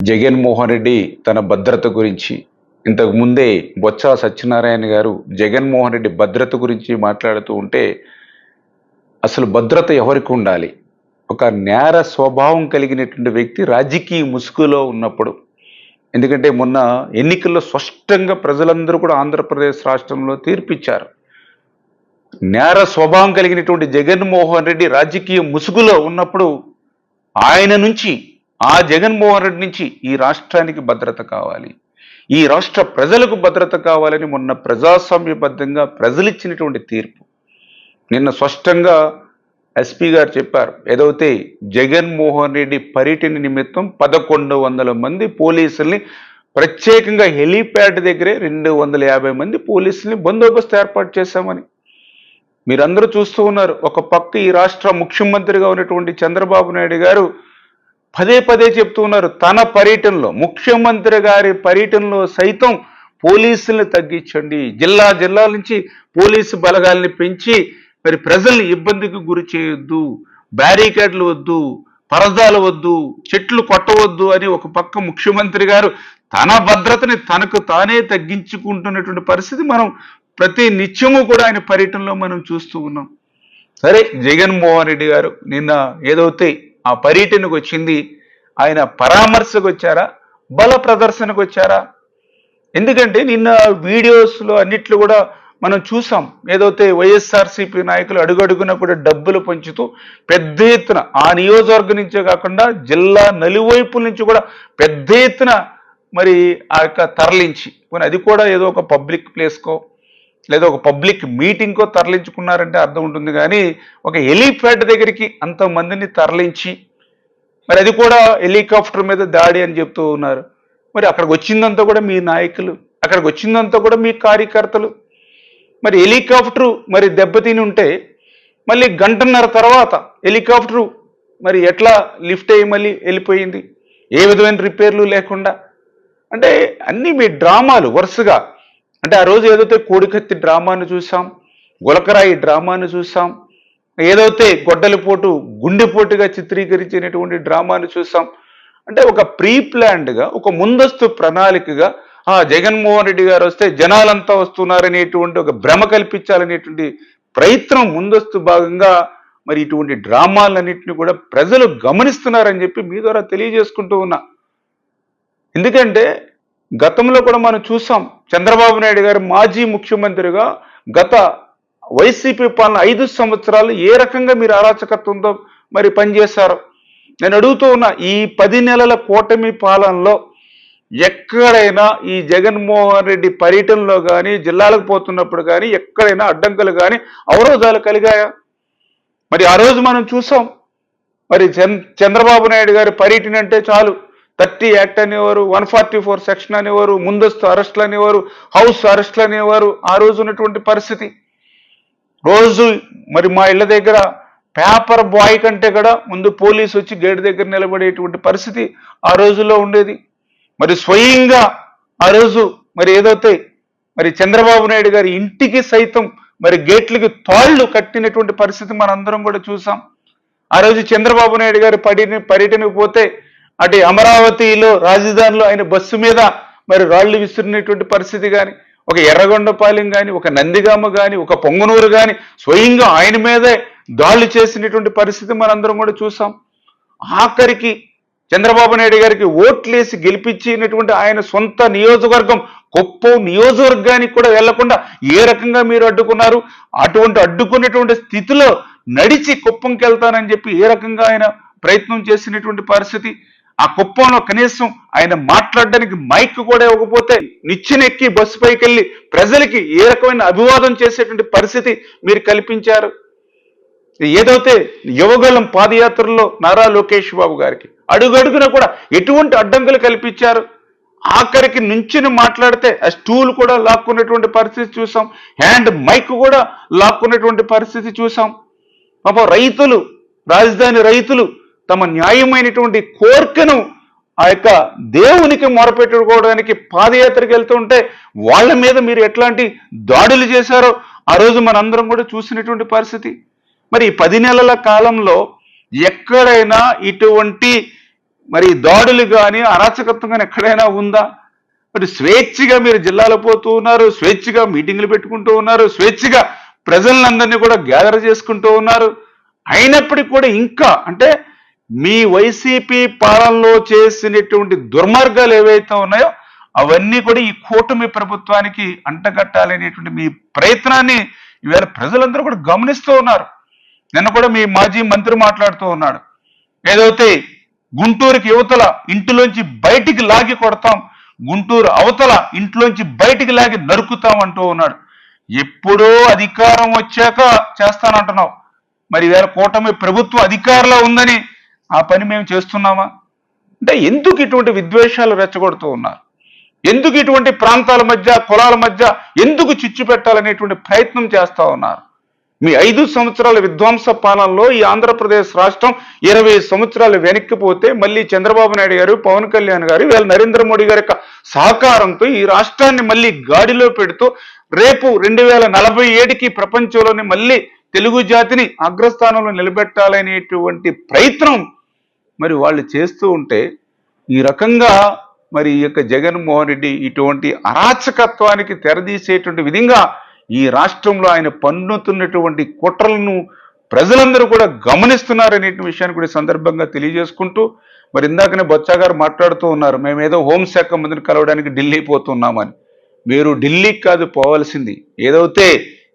జగన్మోహన్ రెడ్డి తన భద్రత గురించి ఇంతకు ముందే బొత్స సత్యనారాయణ గారు జగన్మోహన్ రెడ్డి భద్రత గురించి మాట్లాడుతూ ఉంటే అసలు భద్రత ఎవరికి ఉండాలి? ఒక నేర స్వభావం కలిగినటువంటి వ్యక్తి రాజకీయ ముసుగులో ఉన్నప్పుడు, ఎందుకంటే మొన్న ఎన్నికల్లో స్పష్టంగా ప్రజలందరూ కూడా ఆంధ్రప్రదేశ్ రాష్ట్రంలో తీర్పిచ్చారు. నేర స్వభావం కలిగినటువంటి జగన్మోహన్ రెడ్డి రాజకీయ ముసుగులో ఉన్నప్పుడు ఆయన నుంచి, ఆ జగన్మోహన్ రెడ్డి నుంచి ఈ రాష్ట్రానికి భద్రత కావాలి, ఈ రాష్ట్ర ప్రజలకు భద్రత కావాలని మొన్న ప్రజాస్వామ్యబద్ధంగా ప్రజలిచ్చినటువంటి తీర్పు. నిన్న స్పష్టంగా ఎస్పీ గారు చెప్పారు, ఏదైతే జగన్మోహన్ రెడ్డి పర్యటన నిమిత్తం 1100 మంది పోలీసుల్ని ప్రత్యేకంగా హెలీప్యాడ్ దగ్గరే 250 మంది పోలీసుల్ని బందోబస్తు ఏర్పాటు చేశామని. మీరందరూ చూస్తూ ఉన్నారు. ఒక పక్క ఈ రాష్ట్ర ముఖ్యమంత్రిగా ఉన్నటువంటి చంద్రబాబు నాయుడు గారు పదే పదే చెప్తూ ఉన్నారు, తన పర్యటనలో, ముఖ్యమంత్రి గారి పర్యటనలో సైతం పోలీసుల్ని తగ్గించండి, జిల్లాల నుంచి పోలీసు బలగాల్ని పెంచి మరి ప్రజల్ని ఇబ్బందికి గురి చేయొద్దు, బ్యారికేడ్లు వద్దు, పరదాలు వద్దు, చెట్లు కొట్టవద్దు అని ఒక పక్క ముఖ్యమంత్రి గారు తన భద్రతని తనకు తానే తగ్గించుకుంటున్నటువంటి పరిస్థితి మనం ప్రతి నిత్యము కూడా ఆయన పర్యటనలో మనం చూస్తూ ఉన్నాం. సరే, జగన్మోహన్ రెడ్డి గారు నిన్న ఏదైతే ఆ పర్యటనకు వచ్చింది, ఆయన పరామర్శకు వచ్చారా, బల ప్రదర్శనకు వచ్చారా? ఎందుకంటే నిన్న వీడియోస్లో అన్నిట్లో కూడా మనం చూసాం, ఏదైతే వైఎస్ఆర్సీపీ నాయకులు అడుగడుగున కూడా డబ్బులు పంచుతూ పెద్ద ఎత్తున ఆ నియోజకవర్గం నుంచే కాకుండా జిల్లా నలువైపుల నుంచి కూడా పెద్ద ఎత్తున మరి ఆ యొక్క తరలించి, అది కూడా ఏదో ఒక పబ్లిక్ ప్లేస్కో లేదా ఒక పబ్లిక్ మీటింగ్కో తరలించుకున్నారంటే అర్థం ఉంటుంది, కానీ ఒక హెలీప్యాడ్ దగ్గరికి అంతమందిని తరలించి మరి అది కూడా హెలికాప్టర్ మీద దాడి అని చెప్తూ ఉన్నారు. మరి అక్కడికి వచ్చిందంతా కూడా మీ నాయకులు, అక్కడికి వచ్చిందంతా కూడా మీ కార్యకర్తలు. మరి హెలికాప్టరు మరి దెబ్బతిని ఉంటే మళ్ళీ గంటన్నర తర్వాత హెలికాప్టరు మరి ఎట్లా లిఫ్ట్ అయ్యి మళ్ళీ వెళ్ళిపోయింది, ఏ విధమైన రిపేర్లు లేకుండా? అంటే అన్నీ మీ డ్రామాలు వరుసగా. అంటే ఆ రోజు ఏదైతే కోడికత్తి డ్రామాను చూసాం, గులకరాయి డ్రామాను చూసాం, ఏదైతే గొడ్డలిపోటు గుండెపోటుగా చిత్రీకరించినటువంటి డ్రామాను చూసాం. అంటే ఒక ప్రీ ప్లాన్డ్గా, ఒక ముందస్తు ప్రణాళికగా జగన్మోహన్ రెడ్డి గారు వస్తే జనాలంతా వస్తున్నారనేటువంటి ఒక భ్రమ కల్పించాలనేటువంటి ప్రయత్నం ముందస్తు భాగంగా మరి ఇటువంటి డ్రామాలన్నింటినీ కూడా ప్రజలు గమనిస్తున్నారని చెప్పి మీ ద్వారా తెలియజేసుకుంటూ ఉన్నా. ఎందుకంటే గతంలో కూడా మనం చూసాం, చంద్రబాబు నాయుడు గారు మాజీ ముఖ్యమంత్రిగా గత వైసీపీ పాలన 5 సంవత్సరాలు ఏ రకంగా మీరు అరాచకత్వంతో మరి పనిచేశారో నేను అడుగుతూ ఉన్నా. ఈ 10 నెలల కూటమి పాలనలో ఎక్కడైనా ఈ జగన్మోహన్ రెడ్డి పర్యటనలో కానీ, జిల్లాలకు పోతున్నప్పుడు కానీ ఎక్కడైనా అడ్డంకులు కానీ అవరోధాలు కలిగాయా? మరి ఆ రోజు మనం చూసాం, మరి చంద్రబాబు నాయుడు గారి పర్యటన అంటే చాలు 30 యాక్ట్ అనేవారు, 144 సెక్షన్ అనేవారు, ముందస్తు అరెస్టులు అనేవారు, హౌస్ అరెస్టులు అనేవారు. ఆ రోజు ఉన్నటువంటి పరిస్థితి. రోజు మరి మా ఇళ్ళ దగ్గర పేపర్ బాయ్ కంటే కూడా ముందు పోలీసు వచ్చి గేట్ దగ్గర నిలబడేటువంటి పరిస్థితి ఆ రోజుల్లో ఉండేది. మరి స్వయంగా ఆ రోజు మరి ఏదైతే మరి చంద్రబాబు నాయుడు గారి ఇంటికి సైతం మరి గేట్లకి తాళ్లు కట్టినటువంటి పరిస్థితి మనందరం కూడా చూసాం. ఆ రోజు చంద్రబాబు నాయుడు గారి పర్యటనకు పోతే అటు అమరావతిలో రాజధానిలో ఆయన బస్సు మీద మరి రాళ్లు విసిరినటువంటి పరిస్థితి కానీ, ఒక ఎర్రగొండపాలెం కానీ, ఒక నందిగామ కానీ, ఒక పొంగనూరు కానీ స్వయంగా ఆయన మీదే దాడులు చేసినటువంటి పరిస్థితి మనందరం కూడా చూసాం. ఆఖరికి చంద్రబాబు నాయుడు గారికి ఓట్లేసి గెలిపించినటువంటి ఆయన సొంత నియోజకవర్గం కుప్పం నియోజకవర్గానికి కూడా వెళ్లకుండా ఏ రకంగా మీరు అడ్డుకున్నారు? అటువంటి అడ్డుకున్నటువంటి స్థితిలో నడిచి కుప్పంకి వెళ్తానని చెప్పి ఏ రకంగా ఆయన ప్రయత్నం చేసినటువంటి పరిస్థితి. ఆ కుప్పంలో కనీసం ఆయన మాట్లాడడానికి మైక్ కూడా ఇవ్వకపోతే నిచ్చెనెక్కి బస్సు పైకి వెళ్ళి ప్రజలకి ఏ రకమైన అభివాదం చేసేటువంటి పరిస్థితి మీరు కల్పించారు. ఏదైతే యువగలం పాదయాత్రలో నారా లోకేష్ బాబు గారికి అడుగడుగున కూడా ఎటువంటి అడ్డంకులు కల్పించారు? ఆఖరికి నుంచిని మాట్లాడితే ఆ స్టూల్ కూడా లాక్కున్నటువంటి పరిస్థితి చూసాం, హ్యాండ్ మైక్ కూడా లాక్కున్నటువంటి పరిస్థితి చూసాం. పాపం రైతులు, రాజధాని రైతులు తమ న్యాయమైనటువంటి కోరికను ఆ యొక్క దేవునికి మొరపెట్టుకోవడానికి పాదయాత్రకు వెళ్తుంటే వాళ్ళ మీద మీరు ఎట్లాంటి దాడులు చేశారో ఆ రోజు మనందరం కూడా చూసినటువంటి పరిస్థితి. మరి 10 నెలల కాలంలో ఎక్కడైనా ఇటువంటి మరి దాడులు కానీ అరాచకత్వం కానీ ఎక్కడైనా ఉందా? మరి స్వేచ్ఛగా మీరు జిల్లాలో పోతూ ఉన్నారు, స్వేచ్ఛగా మీటింగులు పెట్టుకుంటూ ఉన్నారు, స్వేచ్ఛగా ప్రజలందరినీ కూడా గ్యాదర్ చేసుకుంటూ ఉన్నారు. అయినప్పటికీ కూడా ఇంకా అంటే మీ వైసీపీ పాలనలో చేసినటువంటి దుర్మార్గాలు ఏవైతే ఉన్నాయో అవన్నీ కూడా ఈ కూటమి ప్రభుత్వానికి అంటగట్టాలనేటువంటి మీ ప్రయత్నాన్ని ఈవేళ ప్రజలందరూ కూడా గమనిస్తూ ఉన్నారు. నిన్న కూడా మీ మాజీ మంత్రి మాట్లాడుతూ ఉన్నాడు, ఏదైతే గుంటూరుకి యువతల ఇంటిలోంచి బయటికి లాగి కొడతాం, గుంటూరు అవతల ఇంట్లోంచి బయటికి లాగి నరుకుతాం అంటూ ఉన్నాడు. ఎప్పుడో అధికారం వచ్చాక చేస్తానంటున్నావు. మరి వేళ కూటమి ప్రభుత్వం అధికారంలో ఉందని ఆ పని మేము చేస్తున్నామా? అంటే ఎందుకు ఇటువంటి విద్వేషాలు రెచ్చగొడుతూ ఉన్నారు? ఎందుకు ఇటువంటి ప్రాంతాల మధ్య కులాల మధ్య ఎందుకు చిచ్చు పెట్టాలనేటువంటి ప్రయత్నం చేస్తా ఉన్నారు? మీ 5 సంవత్సరాల విధ్వంస పాలనలో ఈ ఆంధ్రప్రదేశ్ రాష్ట్రం 20 సంవత్సరాలు వెనక్కిపోతే మళ్ళీ చంద్రబాబు నాయుడు గారు, పవన్ కళ్యాణ్ గారు, వీళ్ళ నరేంద్ర మోడీ గారి యొక్క సహకారంతో ఈ రాష్ట్రాన్ని మళ్ళీ గాడిలో పెడుతూ రేపు 2047కి ప్రపంచంలోని మళ్ళీ తెలుగు జాతిని అగ్రస్థానంలో నిలబెట్టాలనేటువంటి ప్రయత్నం మరి వాళ్ళు చేస్తూ ఉంటే ఈ రకంగా మరి ఈ యొక్క జగన్మోహన్ రెడ్డి ఇటువంటి అరాచకత్వానికి తెరదీసేటువంటి విధంగా ఈ రాష్ట్రంలో ఆయన పన్నుతున్నటువంటి కుట్రలను ప్రజలందరూ కూడా గమనిస్తున్నారనే విషయాన్ని కూడా సందర్భంగా తెలియజేసుకుంటూ, మరి ఇందాకనే బొత్స గారు మాట్లాడుతూ ఉన్నారు, మేమేదో హోంశాఖ మంత్రిని కలవడానికి ఢిల్లీ పోతున్నామని. మీరు ఢిల్లీకి కాదు పోవాల్సింది, ఏదైతే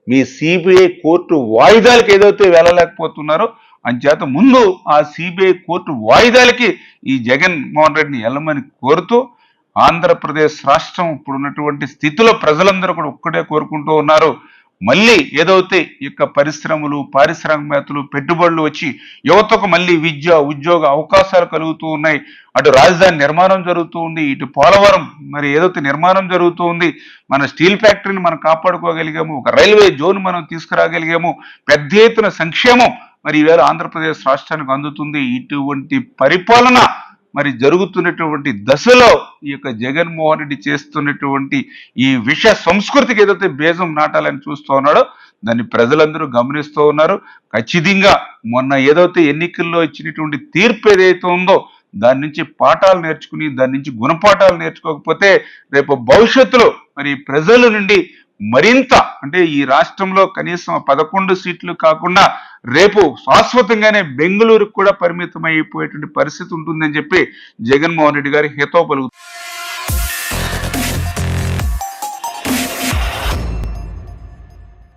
మీ సిబిఐ కోర్టు వాయిదాలకు ఏదైతే వెళ్ళలేకపోతున్నారో అంచేత ముందు ఆ సిబిఐ కోర్టు వాయిదాలకి ఈ జగన్మోహన్ రెడ్డిని వెళ్ళమని కోరుతూ, ఆంధ్రప్రదేశ్ రాష్ట్రం ఇప్పుడు ఉన్నటువంటి స్థితిలో ప్రజలందరూ కూడా ఒక్కటే కోరుకుంటూ ఉన్నారు, మళ్ళీ ఏదైతే ఇక పరిశ్రమలు, పారిశ్రామికవేత్తలు, పెట్టుబడులు వచ్చి యువతకు మళ్ళీ విద్య, ఉద్యోగ అవకాశాలు కలుగుతూ ఉన్నాయి. అటు రాజధాని నిర్మాణం జరుగుతూ ఉంది, ఇటు పోలవరం మరి ఏదైతే నిర్మాణం జరుగుతూ ఉంది, మన స్టీల్ ఫ్యాక్టరీని మనం కాపాడుకోగలిగాము, ఒక రైల్వే జోన్ మనం తీసుకురాగలిగాము, పెద్ద ఎత్తున సంక్షేమం మరి ఈవేళ ఆంధ్రప్రదేశ్ రాష్ట్రానికి అందుతుంది. ఇటువంటి పరిపాలన మరి జరుగుతున్నటువంటి దశలో ఈ యొక్క జగన్మోహన్ రెడ్డి చేస్తున్నటువంటి ఈ విష సంస్కృతికి ఏదైతే బీజం నాటాలని చూస్తూ ఉన్నాడో దాన్ని ప్రజలందరూ గమనిస్తూ ఉన్నారు. ఖచ్చితంగా మొన్న ఏదైతే ఎన్నికల్లో ఇచ్చినటువంటి తీర్పు ఏదైతే ఉందో దాని నుంచి పాఠాలు నేర్చుకుని దాని నుంచి గుణపాఠాలు నేర్చుకోకపోతే రేపు భవిష్యత్తులో మరి ప్రజల నుండి మరింత అంటే ఈ రాష్ట్రంలో కనీసం 11 సీట్లు కాకుండా రేపు శాశ్వతంగానే బెంగళూరుకు కూడా పరిమితం అయిపోయేటువంటి పరిస్థితి ఉంటుందని చెప్పి జగన్మోహన్ రెడ్డి గారి హితవు పలుకుతారు.